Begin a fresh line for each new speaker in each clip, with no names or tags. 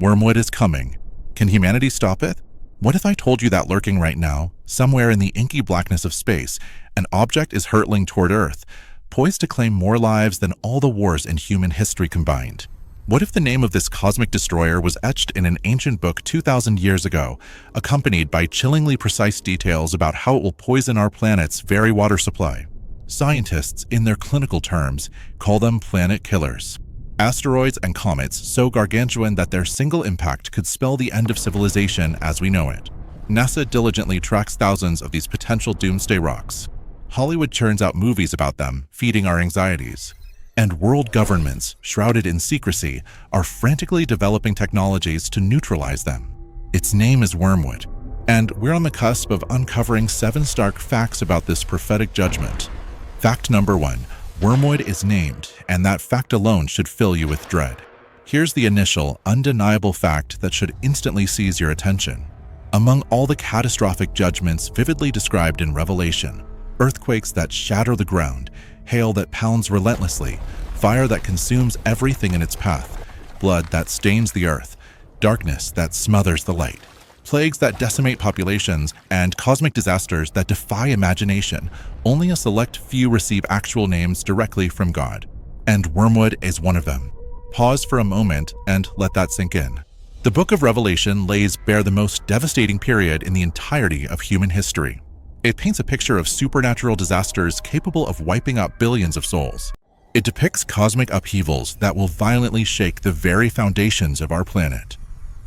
Wormwood is coming. Can humanity stop it? What if I told you that lurking right now, somewhere in the inky blackness of space, an object is hurtling toward Earth, poised to claim more lives than all the wars in human history combined? What if the name of this cosmic destroyer was etched in an ancient book 2,000 years ago, accompanied by chillingly precise details about how it will poison our planet's very water supply? Scientists, in their clinical terms, call them planet killers. Asteroids and comets so gargantuan that their single impact could spell the end of civilization as we know it. NASA diligently tracks thousands of these potential doomsday rocks. Hollywood churns out movies about them, feeding our anxieties. And world governments, shrouded in secrecy, are frantically developing technologies to neutralize them. Its name is Wormwood, and we're on the cusp of uncovering 7 stark facts about this prophetic judgment. Fact number 1. Wormwood is named, and that fact alone should fill you with dread. Here's the initial, undeniable fact that should instantly seize your attention. Among all the catastrophic judgments vividly described in Revelation, earthquakes that shatter the ground, hail that pounds relentlessly, fire that consumes everything in its path, blood that stains the earth, darkness that smothers the light, plagues that decimate populations, and cosmic disasters that defy imagination, only a select few receive actual names directly from God. And Wormwood is one of them. Pause for a moment and let that sink in. The book of Revelation lays bare the most devastating period in the entirety of human history. It paints a picture of supernatural disasters capable of wiping out billions of souls. It depicts cosmic upheavals that will violently shake the very foundations of our planet.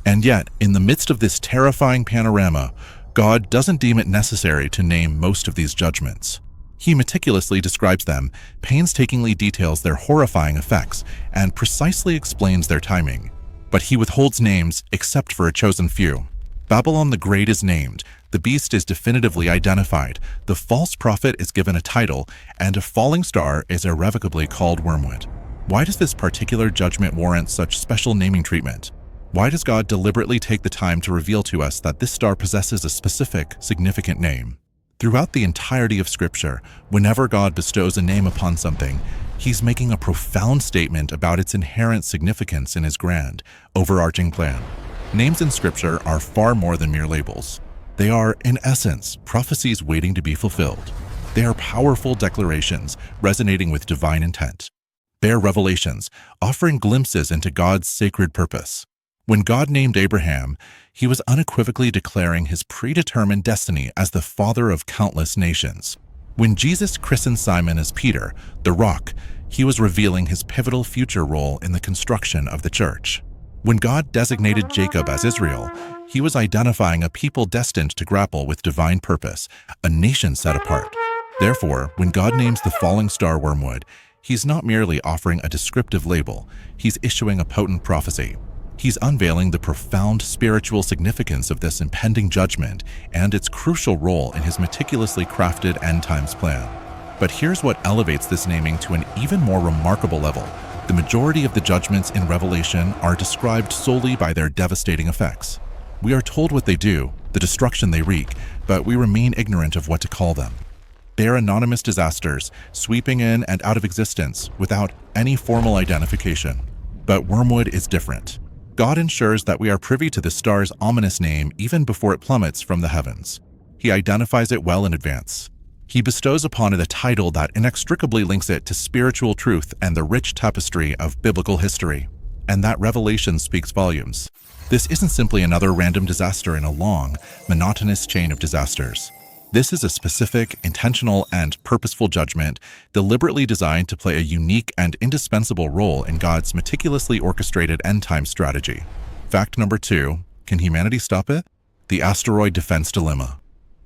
And yet, in the midst of this terrifying panorama, God doesn't deem it necessary to name most of these judgments. He meticulously describes them, painstakingly details their horrifying effects, and precisely explains their timing. But he withholds names except for a chosen few. Babylon the Great is named, the beast is definitively identified, the false prophet is given a title, and a falling star is irrevocably called Wormwood. Why does this particular judgment warrant such special naming treatment? Why does God deliberately take the time to reveal to us that this star possesses a specific, significant name? Throughout the entirety of Scripture, whenever God bestows a name upon something, he's making a profound statement about its inherent significance in his grand, overarching plan. Names in Scripture are far more than mere labels. They are, in essence, prophecies waiting to be fulfilled. They are powerful declarations resonating with divine intent. They are revelations, offering glimpses into God's sacred purpose. When God named Abraham, he was unequivocally declaring his predetermined destiny as the father of countless nations. When Jesus christened Simon as Peter, the Rock, he was revealing his pivotal future role in the construction of the church. When God designated Jacob as Israel, he was identifying a people destined to grapple with divine purpose, a nation set apart. Therefore, when God names the falling star Wormwood, he's not merely offering a descriptive label, he's issuing a potent prophecy. He's unveiling the profound spiritual significance of this impending judgment and its crucial role in his meticulously crafted end times plan. But here's what elevates this naming to an even more remarkable level. The majority of the judgments in Revelation are described solely by their devastating effects. We are told what they do, the destruction they wreak, but we remain ignorant of what to call them. They are anonymous disasters, sweeping in and out of existence without any formal identification. But Wormwood is different. God ensures that we are privy to the star's ominous name even before it plummets from the heavens. He identifies it well in advance. He bestows upon it a title that inextricably links it to spiritual truth and the rich tapestry of biblical history. And that revelation speaks volumes. This isn't simply another random disaster in a long, monotonous chain of disasters. This is a specific, intentional, and purposeful judgment deliberately designed to play a unique and indispensable role in God's meticulously orchestrated end-time strategy. Fact number 2, can humanity stop it? The Asteroid Defense Dilemma.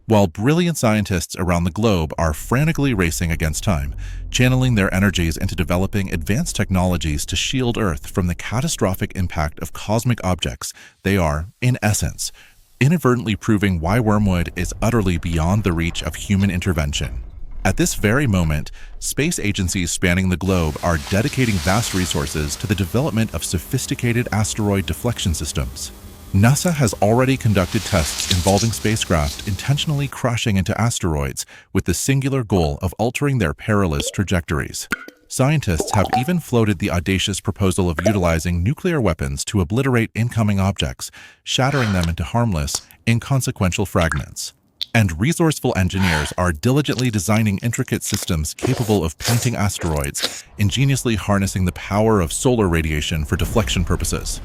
While brilliant scientists around the globe are frantically racing against time, channeling their energies into developing advanced technologies to shield Earth from the catastrophic impact of cosmic objects, they are, in essence, inadvertently proving why Wormwood is utterly beyond the reach of human intervention. At this very moment, space agencies spanning the globe are dedicating vast resources to the development of sophisticated asteroid deflection systems. NASA has already conducted tests involving spacecraft intentionally crashing into asteroids with the singular goal of altering their perilous trajectories. Scientists have even floated the audacious proposal of utilizing nuclear weapons to obliterate incoming objects, shattering them into harmless, inconsequential fragments. And resourceful engineers are diligently designing intricate systems capable of painting asteroids, ingeniously harnessing the power of solar radiation for deflection purposes.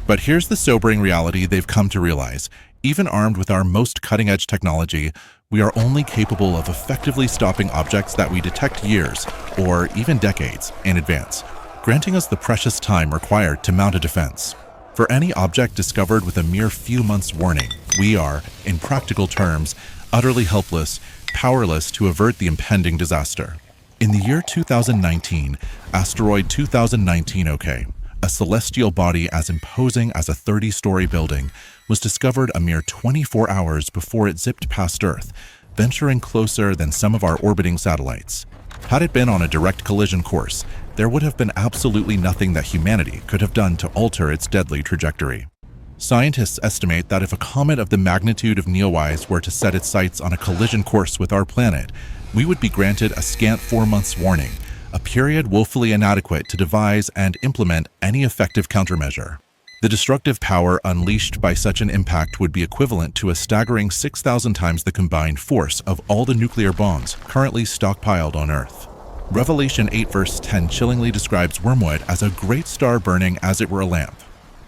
But here's the sobering reality they've come to realize. Even armed with our most cutting-edge technology, we are only capable of effectively stopping objects that we detect years, or even decades, in advance, granting us the precious time required to mount a defense. For any object discovered with a mere few months' warning, we are, in practical terms, utterly helpless, powerless to avert the impending disaster. In the year 2019, Asteroid 2019 OK, a celestial body as imposing as a 30-story building, was discovered a mere 24 hours before it zipped past Earth, venturing closer than some of our orbiting satellites. Had it been on a direct collision course, there would have been absolutely nothing that humanity could have done to alter its deadly trajectory. Scientists estimate that if a comet of the magnitude of Neowise were to set its sights on a collision course with our planet, we would be granted a scant 4 months warning, a period woefully inadequate to devise and implement any effective countermeasure. The destructive power unleashed by such an impact would be equivalent to a staggering 6,000 times the combined force of all the nuclear bombs currently stockpiled on Earth. Revelation 8 verse 10 chillingly describes Wormwood as a great star burning as it were a lamp.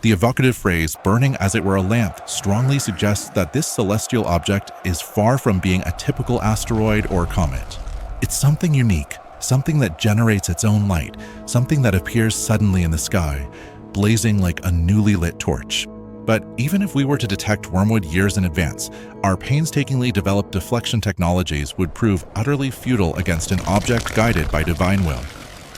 The evocative phrase, burning as it were a lamp, strongly suggests that this celestial object is far from being a typical asteroid or comet. It's something unique, something that generates its own light, something that appears suddenly in the sky, blazing like a newly lit torch. But even if we were to detect Wormwood years in advance, our painstakingly developed deflection technologies would prove utterly futile against an object guided by divine will.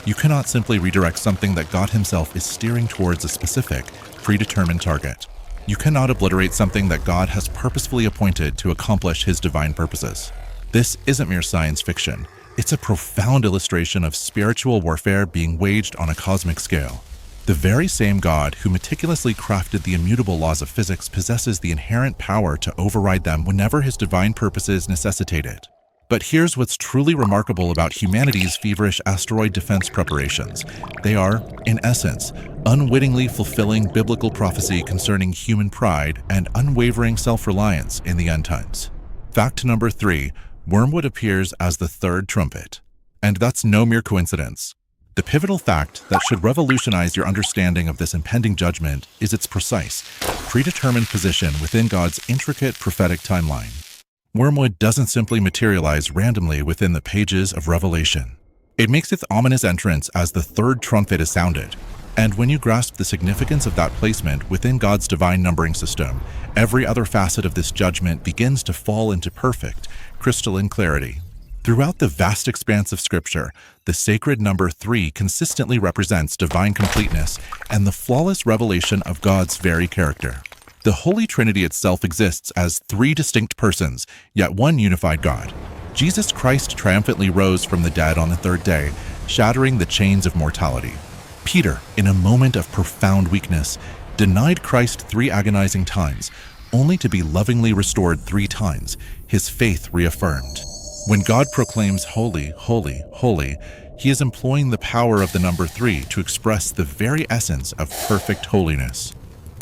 You cannot simply redirect something that God himself is steering towards a specific, predetermined target. You cannot obliterate something that God has purposefully appointed to accomplish his divine purposes. This isn't mere science fiction. It's a profound illustration of spiritual warfare being waged on a cosmic scale. The very same God who meticulously crafted the immutable laws of physics possesses the inherent power to override them whenever his divine purposes necessitate it. But here's what's truly remarkable about humanity's feverish asteroid defense preparations. They are, in essence, unwittingly fulfilling biblical prophecy concerning human pride and unwavering self-reliance in the end times. Fact number 3, Wormwood appears as the third trumpet. And that's no mere coincidence. The pivotal fact that should revolutionize your understanding of this impending judgment is its precise, predetermined position within God's intricate prophetic timeline. Wormwood doesn't simply materialize randomly within the pages of Revelation. It makes its ominous entrance as the third trumpet is sounded. And when you grasp the significance of that placement within God's divine numbering system, every other facet of this judgment begins to fall into perfect, crystalline clarity. Throughout the vast expanse of Scripture, the sacred number 3 consistently represents divine completeness and the flawless revelation of God's very character. The Holy Trinity itself exists as 3 distinct persons, yet one unified God. Jesus Christ triumphantly rose from the dead on the 3rd day, shattering the chains of mortality. Peter, in a moment of profound weakness, denied Christ 3 agonizing times, only to be lovingly restored 3 times, his faith reaffirmed. When God proclaims holy, holy, holy, he is employing the power of the number 3 to express the very essence of perfect holiness.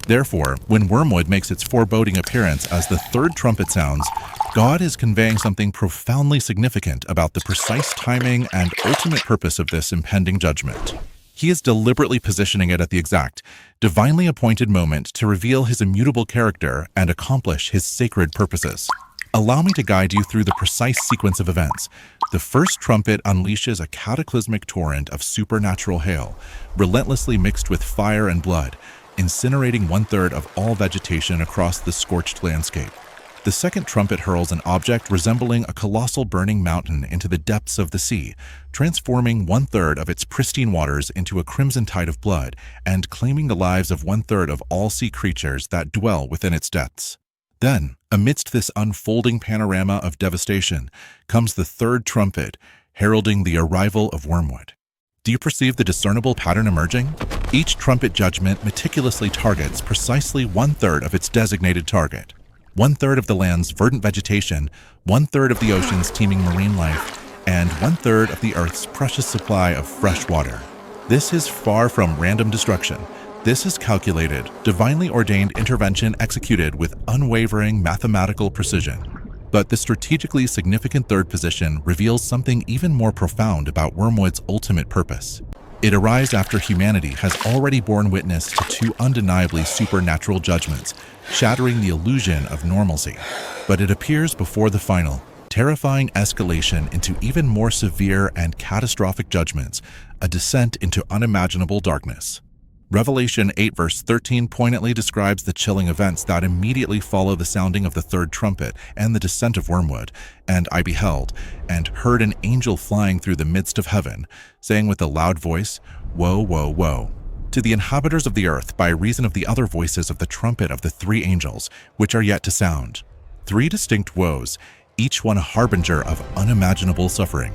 Therefore, when Wormwood makes its foreboding appearance as the third trumpet sounds, God is conveying something profoundly significant about the precise timing and ultimate purpose of this impending judgment. He is deliberately positioning it at the exact, divinely appointed moment to reveal his immutable character and accomplish his sacred purposes. Allow me to guide you through the precise sequence of events. The first trumpet unleashes a cataclysmic torrent of supernatural hail, relentlessly mixed with fire and blood, incinerating 1/3 of all vegetation across the scorched landscape. The second trumpet hurls an object resembling a colossal burning mountain into the depths of the sea, transforming 1/3 of its pristine waters into a crimson tide of blood and claiming the lives of 1/3 of all sea creatures that dwell within its depths. Then, amidst this unfolding panorama of devastation, comes the third trumpet, heralding the arrival of Wormwood. Do you perceive the discernible pattern emerging? Each trumpet judgment meticulously targets precisely 1/3 of its designated target. 1/3 of the land's verdant vegetation, 1/3 of the ocean's teeming marine life, and 1/3 of the Earth's precious supply of fresh water. This is far from random destruction. This is calculated, divinely ordained intervention executed with unwavering mathematical precision. But the strategically significant third position reveals something even more profound about Wormwood's ultimate purpose. It arrives after humanity has already borne witness to two undeniably supernatural judgments, shattering the illusion of normalcy. But it appears before the final, terrifying escalation into even more severe and catastrophic judgments, a descent into unimaginable darkness. Revelation 8 verse 13 poignantly describes the chilling events that immediately follow the sounding of the third trumpet and the descent of Wormwood. And I beheld, and heard an angel flying through the midst of heaven, saying with a loud voice, Woe, woe, woe, to the inhabitants of the earth by reason of the other voices of the trumpet of the three angels, which are yet to sound. Three distinct woes, each one a harbinger of unimaginable suffering.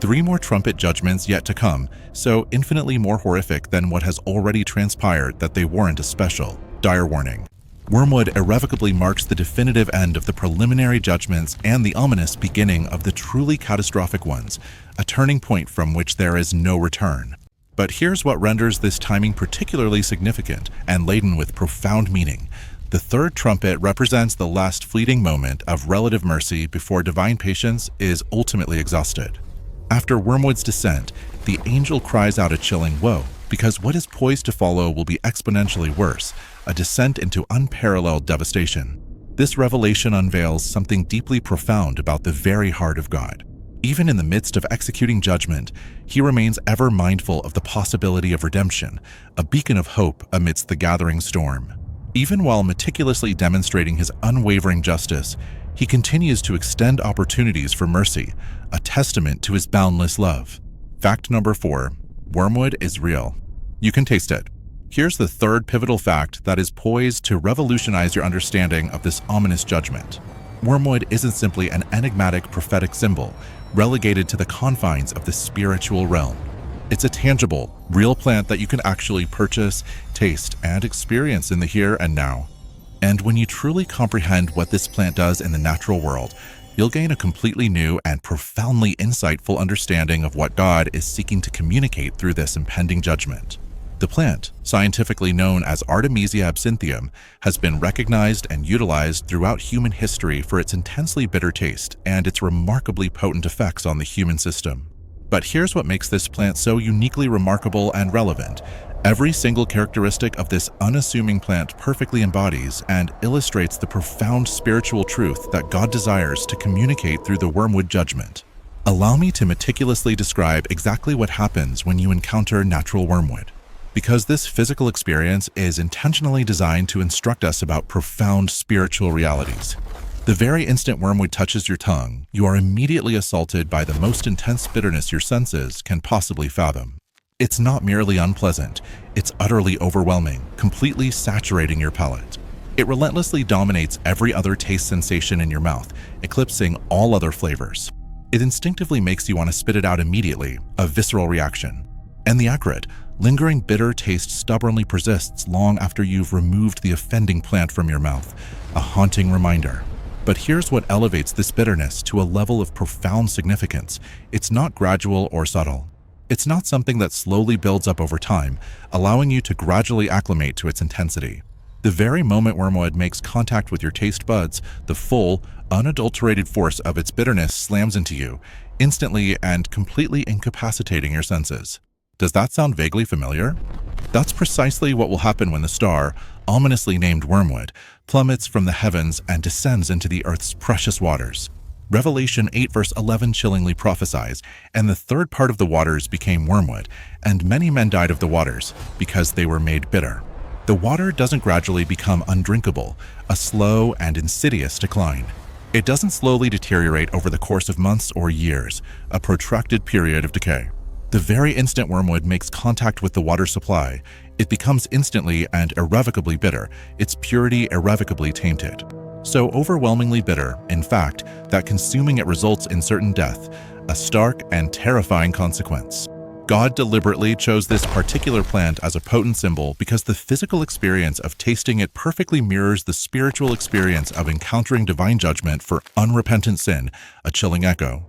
Three more trumpet judgments yet to come, so infinitely more horrific than what has already transpired that they warrant a special, dire warning. Wormwood irrevocably marks the definitive end of the preliminary judgments and the ominous beginning of the truly catastrophic ones, a turning point from which there is no return. But here's what renders this timing particularly significant and laden with profound meaning. The third trumpet represents the last fleeting moment of relative mercy before divine patience is ultimately exhausted. After Wormwood's descent, the angel cries out a chilling woe, because what is poised to follow will be exponentially worse, a descent into unparalleled devastation. This revelation unveils something deeply profound about the very heart of God. Even in the midst of executing judgment, he remains ever mindful of the possibility of redemption, a beacon of hope amidst the gathering storm. Even while meticulously demonstrating his unwavering justice, he continues to extend opportunities for mercy, a testament to his boundless love. Fact number 4. Wormwood is real. You can taste it. Here's the third pivotal fact that is poised to revolutionize your understanding of this ominous judgment. Wormwood isn't simply an enigmatic prophetic symbol, relegated to the confines of the spiritual realm. It's a tangible, real plant that you can actually purchase, taste, and experience in the here and now. And when you truly comprehend what this plant does in the natural world, you'll gain a completely new and profoundly insightful understanding of what God is seeking to communicate through this impending judgment. The plant, scientifically known as Artemisia absinthium, has been recognized and utilized throughout human history for its intensely bitter taste and its remarkably potent effects on the human system. But here's what makes this plant so uniquely remarkable and relevant. Every single characteristic of this unassuming plant perfectly embodies and illustrates the profound spiritual truth that God desires to communicate through the Wormwood judgment. Allow me to meticulously describe exactly what happens when you encounter natural wormwood, because this physical experience is intentionally designed to instruct us about profound spiritual realities. The very instant wormwood touches your tongue, you are immediately assaulted by the most intense bitterness your senses can possibly fathom. It's not merely unpleasant, it's utterly overwhelming, completely saturating your palate. It relentlessly dominates every other taste sensation in your mouth, eclipsing all other flavors. It instinctively makes you want to spit it out immediately, a visceral reaction. And the acrid, lingering bitter taste stubbornly persists long after you've removed the offending plant from your mouth, a haunting reminder. But here's what elevates this bitterness to a level of profound significance. It's not gradual or subtle. It's not something that slowly builds up over time, allowing you to gradually acclimate to its intensity. The very moment wormwood makes contact with your taste buds, the full, unadulterated force of its bitterness slams into you, instantly and completely incapacitating your senses. Does that sound vaguely familiar? That's precisely what will happen when the star, ominously named Wormwood, plummets from the heavens and descends into the earth's precious waters. Revelation 8 verse 11 chillingly prophesies, and the third part of the waters became wormwood, and many men died of the waters, because they were made bitter. The water doesn't gradually become undrinkable, a slow and insidious decline. It doesn't slowly deteriorate over the course of months or years, a protracted period of decay. The very instant wormwood makes contact with the water supply, it becomes instantly and irrevocably bitter, its purity irrevocably tainted. So overwhelmingly bitter, in fact, that consuming it results in certain death, a stark and terrifying consequence. God deliberately chose this particular plant as a potent symbol because the physical experience of tasting it perfectly mirrors the spiritual experience of encountering divine judgment for unrepentant sin, a chilling echo.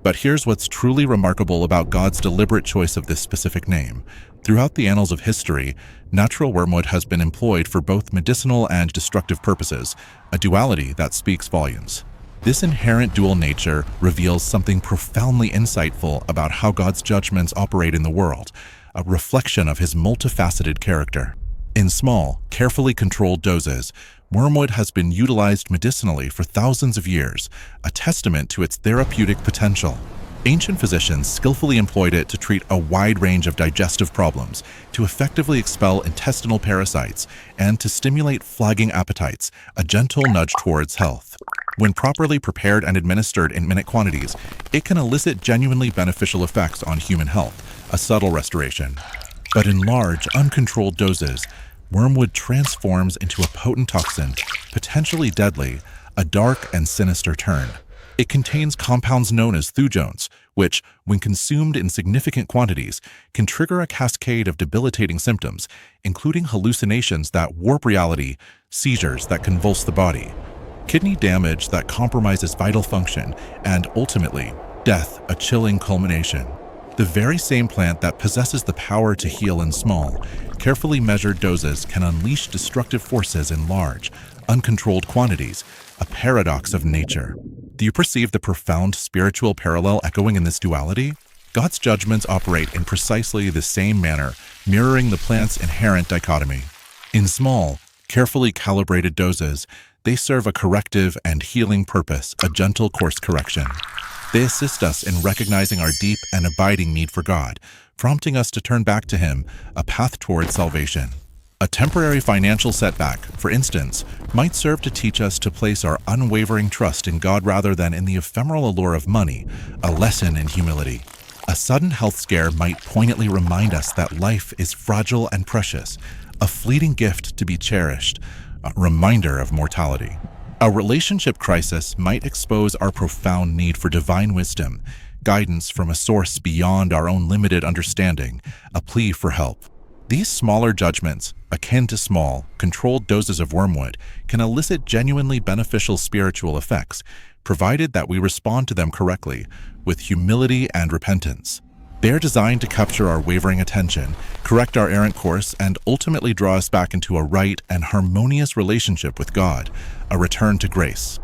But here's what's truly remarkable about God's deliberate choice of this specific name. Throughout the annals of history, natural wormwood has been employed for both medicinal and destructive purposes, a duality that speaks volumes. This inherent dual nature reveals something profoundly insightful about how God's judgments operate in the world, a reflection of his multifaceted character. In small, carefully controlled doses, wormwood has been utilized medicinally for thousands of years, a testament to its therapeutic potential. Ancient physicians skillfully employed it to treat a wide range of digestive problems, to effectively expel intestinal parasites, and to stimulate flagging appetites, a gentle nudge towards health. When properly prepared and administered in minute quantities, it can elicit genuinely beneficial effects on human health, a subtle restoration. But in large, uncontrolled doses, wormwood transforms into a potent toxin, potentially deadly, a dark and sinister turn. It contains compounds known as thujones, which, when consumed in significant quantities, can trigger a cascade of debilitating symptoms, including hallucinations that warp reality, seizures that convulse the body, kidney damage that compromises vital function, and ultimately, death, a chilling culmination. The very same plant that possesses the power to heal in small, carefully measured doses can unleash destructive forces in large, uncontrolled quantities, a paradox of nature. Do you perceive the profound spiritual parallel echoing in this duality? God's judgments operate in precisely the same manner, mirroring the plant's inherent dichotomy. In small, carefully calibrated doses, they serve a corrective and healing purpose, a gentle course correction. They assist us in recognizing our deep and abiding need for God, prompting us to turn back to Him, a path toward salvation. A temporary financial setback, for instance, might serve to teach us to place our unwavering trust in God rather than in the ephemeral allure of money, a lesson in humility. A sudden health scare might poignantly remind us that life is fragile and precious, a fleeting gift to be cherished, a reminder of mortality. A relationship crisis might expose our profound need for divine wisdom, guidance from a source beyond our own limited understanding, a plea for help. These smaller judgments, akin to small, controlled doses of wormwood, can elicit genuinely beneficial spiritual effects, provided that we respond to them correctly, with humility and repentance. They're designed to capture our wavering attention, correct our errant course, and ultimately draw us back into a right and harmonious relationship with God, a return to grace.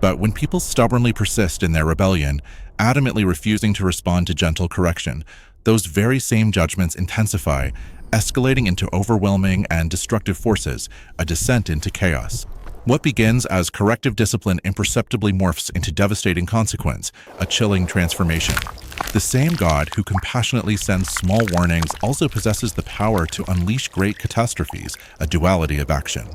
But when people stubbornly persist in their rebellion, adamantly refusing to respond to gentle correction, those very same judgments intensify, escalating into overwhelming and destructive forces, a descent into chaos. What begins as corrective discipline imperceptibly morphs into devastating consequence, a chilling transformation. The same God who compassionately sends small warnings also possesses the power to unleash great catastrophes, a duality of action.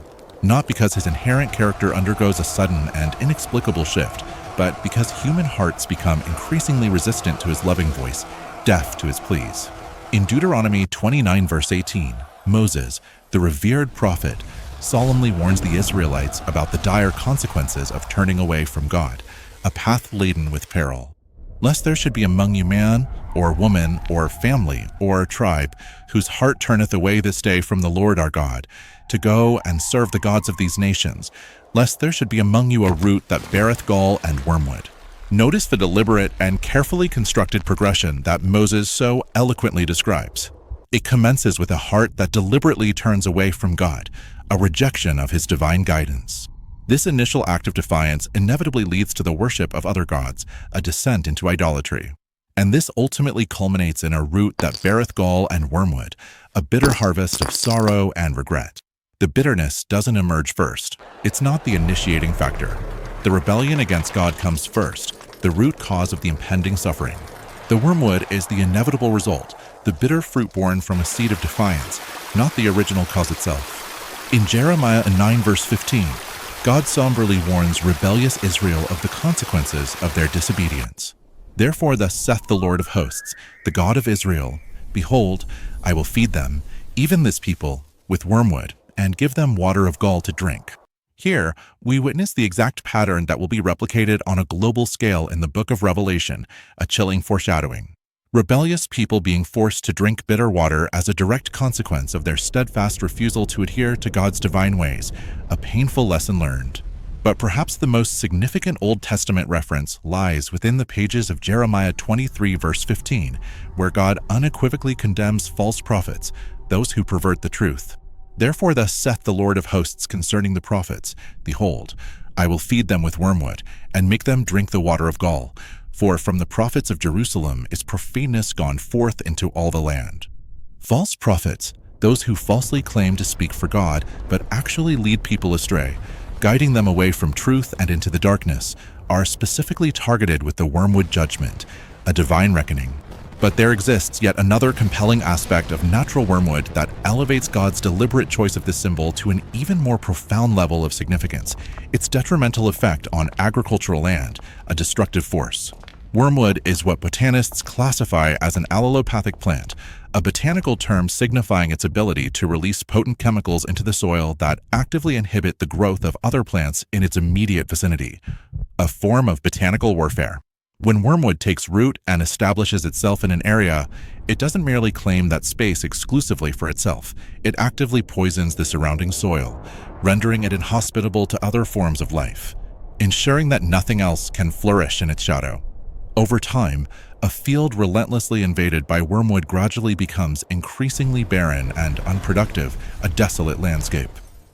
Not because his inherent character undergoes a sudden and inexplicable shift, but because human hearts become increasingly resistant to his loving voice, deaf to his pleas. In Deuteronomy 29 verse 18, Moses, the revered prophet, solemnly warns the Israelites about the dire consequences of turning away from God, a path laden with peril. Lest there should be among you man, or woman, or family, or tribe, whose heart turneth away this day from the Lord our God, to go and serve the gods of these nations, lest there should be among you a root that beareth gall and wormwood. Notice the deliberate and carefully constructed progression that Moses so eloquently describes. It commences with a heart that deliberately turns away from God, a rejection of his divine guidance. This initial act of defiance inevitably leads to the worship of other gods, a descent into idolatry. And this ultimately culminates in a root that beareth gall and wormwood, a bitter harvest of sorrow and regret. The bitterness doesn't emerge first. It's not the initiating factor. The rebellion against God comes first, the root cause of the impending suffering. The wormwood is the inevitable result, the bitter fruit born from a seed of defiance, not the original cause itself. In Jeremiah 9 verse 15, God somberly warns rebellious Israel of the consequences of their disobedience. Therefore thus saith the Lord of hosts, the God of Israel, Behold, I will feed them, even this people, with wormwood, and give them water of gall to drink. Here, we witness the exact pattern that will be replicated on a global scale in the book of Revelation, a chilling foreshadowing. Rebellious people being forced to drink bitter water as a direct consequence of their steadfast refusal to adhere to God's divine ways, a painful lesson learned. But perhaps the most significant Old Testament reference lies within the pages of Jeremiah 23, verse 15, where God unequivocally condemns false prophets, those who pervert the truth. Therefore thus saith the Lord of hosts concerning the prophets, Behold, I will feed them with wormwood, and make them drink the water of gall. For from the prophets of Jerusalem is profaneness gone forth into all the land. False prophets, those who falsely claim to speak for God, but actually lead people astray, guiding them away from truth and into the darkness, are specifically targeted with the Wormwood judgment, a divine reckoning. But there exists yet another compelling aspect of natural wormwood that elevates God's deliberate choice of this symbol to an even more profound level of significance: its detrimental effect on agricultural land, a destructive force. Wormwood is what botanists classify as an allelopathic plant, a botanical term signifying its ability to release potent chemicals into the soil that actively inhibit the growth of other plants in its immediate vicinity, a form of botanical warfare. When wormwood takes root and establishes itself in an area, it doesn't merely claim that space exclusively for itself. It actively poisons the surrounding soil, rendering it inhospitable to other forms of life, ensuring that nothing else can flourish in its shadow. Over time, a field relentlessly invaded by wormwood gradually becomes increasingly barren and unproductive, a desolate landscape.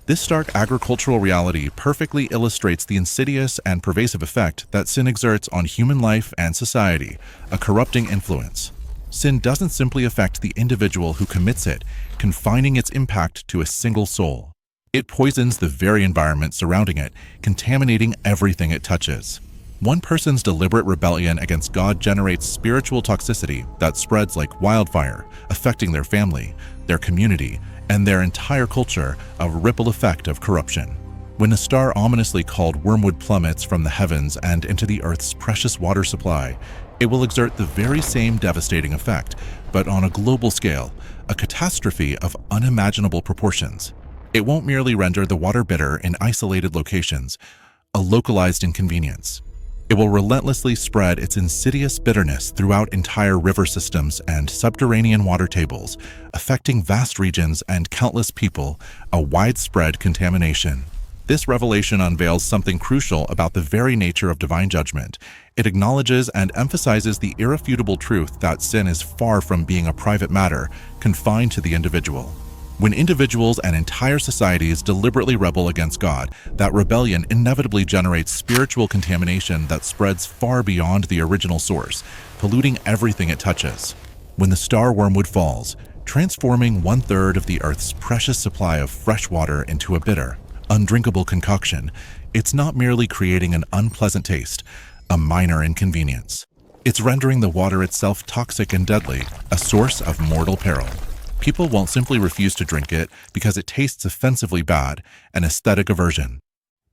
This stark agricultural reality perfectly illustrates the insidious and pervasive effect that sin exerts on human life and society, a corrupting influence. Sin doesn't simply affect the individual who commits it, confining its impact to a single soul. It poisons the very environment surrounding it, contaminating everything it touches. One person's deliberate rebellion against God generates spiritual toxicity that spreads like wildfire, affecting their family, their community, and their entire culture, a ripple effect of corruption. When a star ominously called Wormwood plummets from the heavens and into the Earth's precious water supply, it will exert the very same devastating effect, but on a global scale, a catastrophe of unimaginable proportions. It won't merely render the water bitter in isolated locations, a localized inconvenience. It will relentlessly spread its insidious bitterness throughout entire river systems and subterranean water tables, affecting vast regions and countless people, a widespread contamination. This revelation unveils something crucial about the very nature of divine judgment. It acknowledges and emphasizes the irrefutable truth that sin is far from being a private matter, confined to the individual. When individuals and entire societies deliberately rebel against God, that rebellion inevitably generates spiritual contamination that spreads far beyond the original source, polluting everything it touches. When the star wormwood falls, transforming 1/3 of the Earth's precious supply of fresh water into a bitter, undrinkable concoction, it's not merely creating an unpleasant taste, a minor inconvenience. It's rendering the water itself toxic and deadly, a source of mortal peril. People won't simply refuse to drink it because it tastes offensively bad, an aesthetic aversion.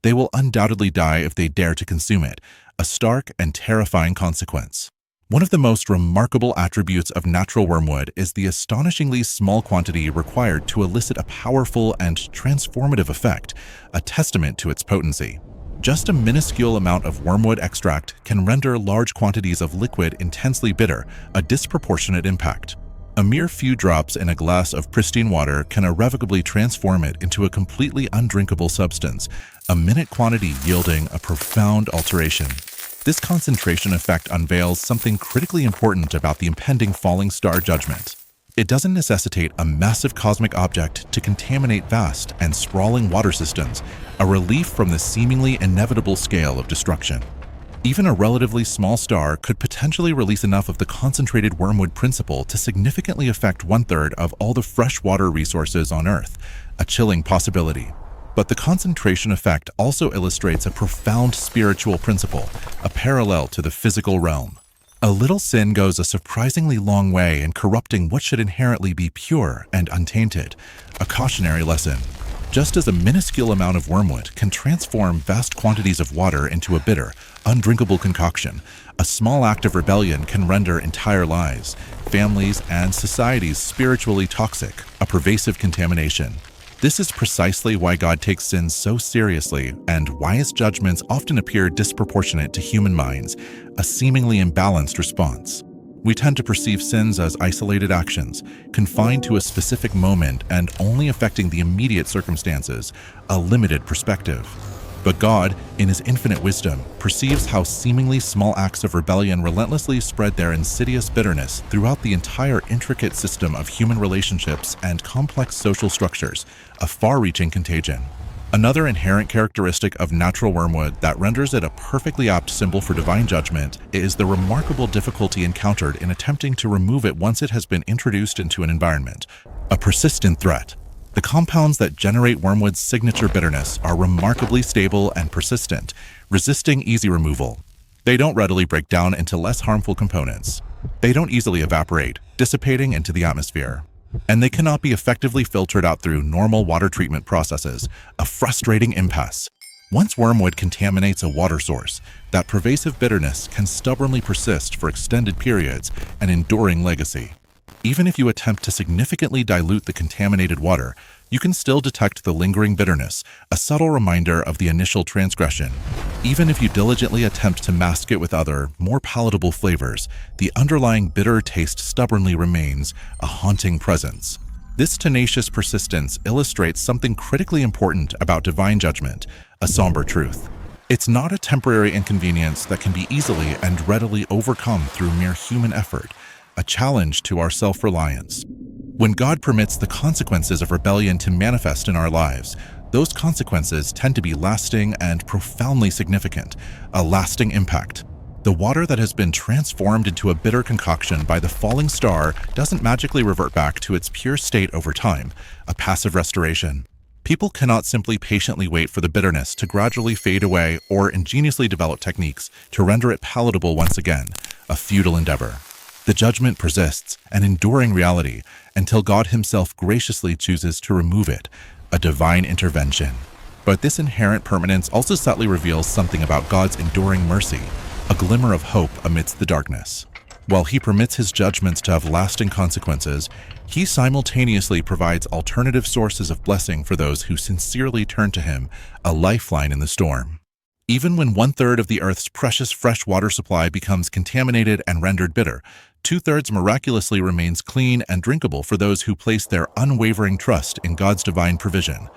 They will undoubtedly die if they dare to consume it, a stark and terrifying consequence. One of the most remarkable attributes of natural wormwood is the astonishingly small quantity required to elicit a powerful and transformative effect, a testament to its potency. Just a minuscule amount of wormwood extract can render large quantities of liquid intensely bitter, a disproportionate impact. A mere few drops in a glass of pristine water can irrevocably transform it into a completely undrinkable substance, a minute quantity yielding a profound alteration. This concentration effect unveils something critically important about the impending falling star judgment. It doesn't necessitate a massive cosmic object to contaminate vast and sprawling water systems, a relief from the seemingly inevitable scale of destruction. Even a relatively small star could potentially release enough of the concentrated wormwood principle to significantly affect 1/3 of all the fresh water resources on Earth, a chilling possibility. But the concentration effect also illustrates a profound spiritual principle, a parallel to the physical realm. A little sin goes a surprisingly long way in corrupting what should inherently be pure and untainted, a cautionary lesson. Just as a minuscule amount of wormwood can transform vast quantities of water into a bitter, undrinkable concoction, a small act of rebellion can render entire lives, families, and societies spiritually toxic, a pervasive contamination. This is precisely why God takes sin so seriously and why his judgments often appear disproportionate to human minds, a seemingly imbalanced response. We tend to perceive sins as isolated actions, confined to a specific moment and only affecting the immediate circumstances, a limited perspective. But God, in his infinite wisdom, perceives how seemingly small acts of rebellion relentlessly spread their insidious bitterness throughout the entire intricate system of human relationships and complex social structures, a far-reaching contagion. Another inherent characteristic of natural wormwood that renders it a perfectly apt symbol for divine judgment is the remarkable difficulty encountered in attempting to remove it once it has been introduced into an environment, a persistent threat. The compounds that generate wormwood's signature bitterness are remarkably stable and persistent, resisting easy removal. They don't readily break down into less harmful components. They don't easily evaporate, dissipating into the atmosphere. And they cannot be effectively filtered out through normal water treatment processes, a frustrating impasse. Once wormwood contaminates a water source, that pervasive bitterness can stubbornly persist for extended periods, an enduring legacy. Even if you attempt to significantly dilute the contaminated water, you can still detect the lingering bitterness, a subtle reminder of the initial transgression. Even if you diligently attempt to mask it with other, more palatable flavors, the underlying bitter taste stubbornly remains, a haunting presence. This tenacious persistence illustrates something critically important about divine judgment, a somber truth. It's not a temporary inconvenience that can be easily and readily overcome through mere human effort, a challenge to our self-reliance. When God permits the consequences of rebellion to manifest in our lives, those consequences tend to be lasting and profoundly significant, a lasting impact. The water that has been transformed into a bitter concoction by the falling star doesn't magically revert back to its pure state over time, a passive restoration. People cannot simply patiently wait for the bitterness to gradually fade away or ingeniously develop techniques to render it palatable once again, a futile endeavor. The judgment persists, an enduring reality, until God himself graciously chooses to remove it, a divine intervention. But this inherent permanence also subtly reveals something about God's enduring mercy, a glimmer of hope amidst the darkness. While he permits his judgments to have lasting consequences, he simultaneously provides alternative sources of blessing for those who sincerely turn to him, a lifeline in the storm. Even when 1/3 of the Earth's precious fresh water supply becomes contaminated and rendered bitter, 2/3 miraculously remains clean and drinkable for those who place their unwavering trust in God's divine provision,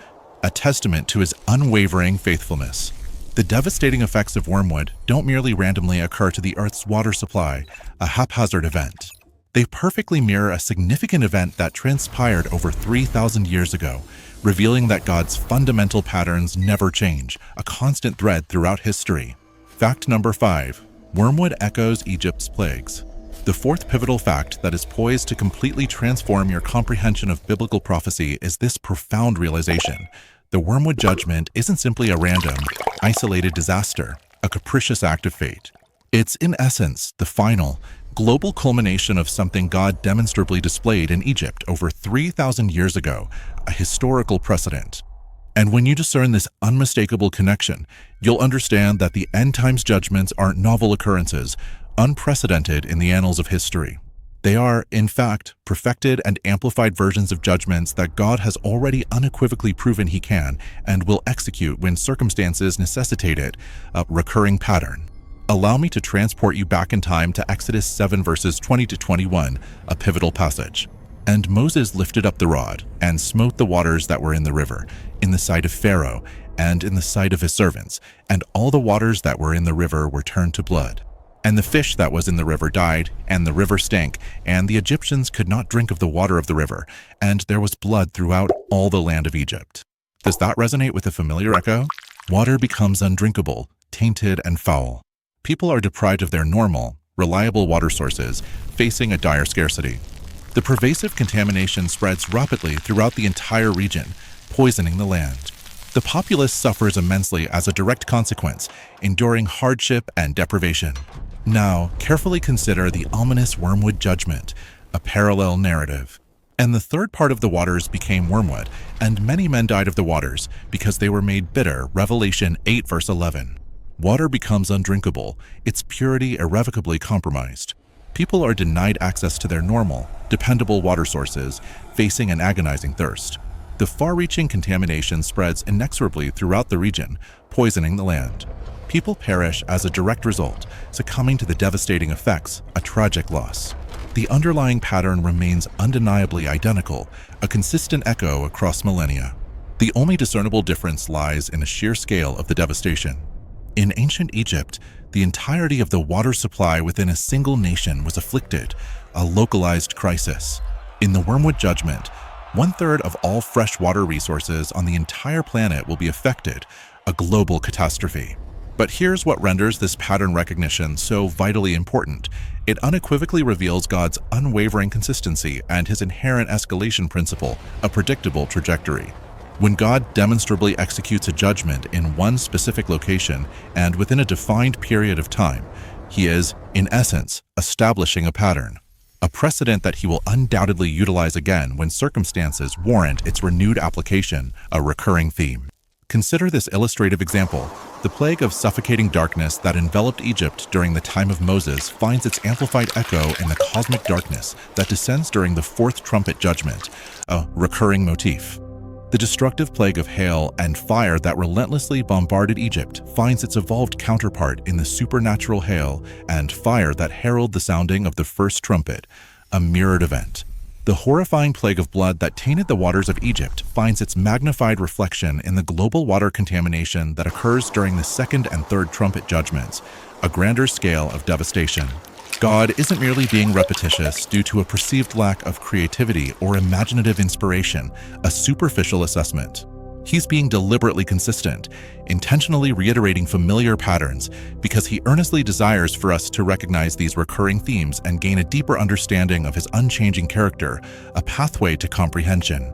a testament to his unwavering faithfulness. The devastating effects of wormwood don't merely randomly occur to the Earth's water supply, a haphazard event. They perfectly mirror a significant event that transpired over 3,000 years ago, revealing that God's fundamental patterns never change, a constant thread throughout history. Fact number 5. Wormwood echoes Egypt's plagues. The fourth pivotal fact that is poised to completely transform your comprehension of biblical prophecy is this profound realization. The wormwood judgment isn't simply a random, isolated disaster, a capricious act of fate. It's, in essence, the final, global culmination of something God demonstrably displayed in Egypt over 3,000 years ago, a historical precedent. And when you discern this unmistakable connection, you'll understand that the end times judgments aren't novel occurrences, unprecedented in the annals of history. They are, in fact, perfected and amplified versions of judgments that God has already unequivocally proven he can and will execute when circumstances necessitate it, a recurring pattern. Allow me to transport you back in time to Exodus 7 verses 20 to 21, a pivotal passage. And Moses lifted up the rod and smote the waters that were in the river, in the sight of Pharaoh and in the sight of his servants, and all the waters that were in the river were turned to blood. And the fish that was in the river died, and the river stank, and the Egyptians could not drink of the water of the river, and there was blood throughout all the land of Egypt. Does that resonate with a familiar echo? Water becomes undrinkable, tainted, and foul. People are deprived of their normal, reliable water sources, facing a dire scarcity. The pervasive contamination spreads rapidly throughout the entire region, poisoning the land. The populace suffers immensely as a direct consequence, enduring hardship and deprivation. Now, carefully consider the ominous wormwood judgment, a parallel narrative. And the third part of the waters became wormwood, and many men died of the waters, because they were made bitter, Revelation 8 verse 11. Water becomes undrinkable, its purity irrevocably compromised. People are denied access to their normal, dependable water sources, facing an agonizing thirst. The far-reaching contamination spreads inexorably throughout the region, poisoning the land. People perish as a direct result, succumbing to the devastating effects, a tragic loss. The underlying pattern remains undeniably identical, a consistent echo across millennia. The only discernible difference lies in the sheer scale of the devastation. In ancient Egypt, the entirety of the water supply within a single nation was afflicted, a localized crisis. In the Wormwood judgment, 1/3 of all freshwater resources on the entire planet will be affected, a global catastrophe. But here's what renders this pattern recognition so vitally important. It unequivocally reveals God's unwavering consistency and his inherent escalation principle, a predictable trajectory. When God demonstrably executes a judgment in one specific location and within a defined period of time, he is, in essence, establishing a pattern, a precedent that he will undoubtedly utilize again when circumstances warrant its renewed application, a recurring theme. Consider this illustrative example. The plague of suffocating darkness that enveloped Egypt during the time of Moses finds its amplified echo in the cosmic darkness that descends during the fourth trumpet judgment, a recurring motif. The destructive plague of hail and fire that relentlessly bombarded Egypt finds its evolved counterpart in the supernatural hail and fire that herald the sounding of the first trumpet, a mirrored event. The horrifying plague of blood that tainted the waters of Egypt finds its magnified reflection in the global water contamination that occurs during the second and third trumpet judgments, a grander scale of devastation. God isn't merely being repetitious due to a perceived lack of creativity or imaginative inspiration, a superficial assessment. He's being deliberately consistent, intentionally reiterating familiar patterns, because he earnestly desires for us to recognize these recurring themes and gain a deeper understanding of his unchanging character, a pathway to comprehension.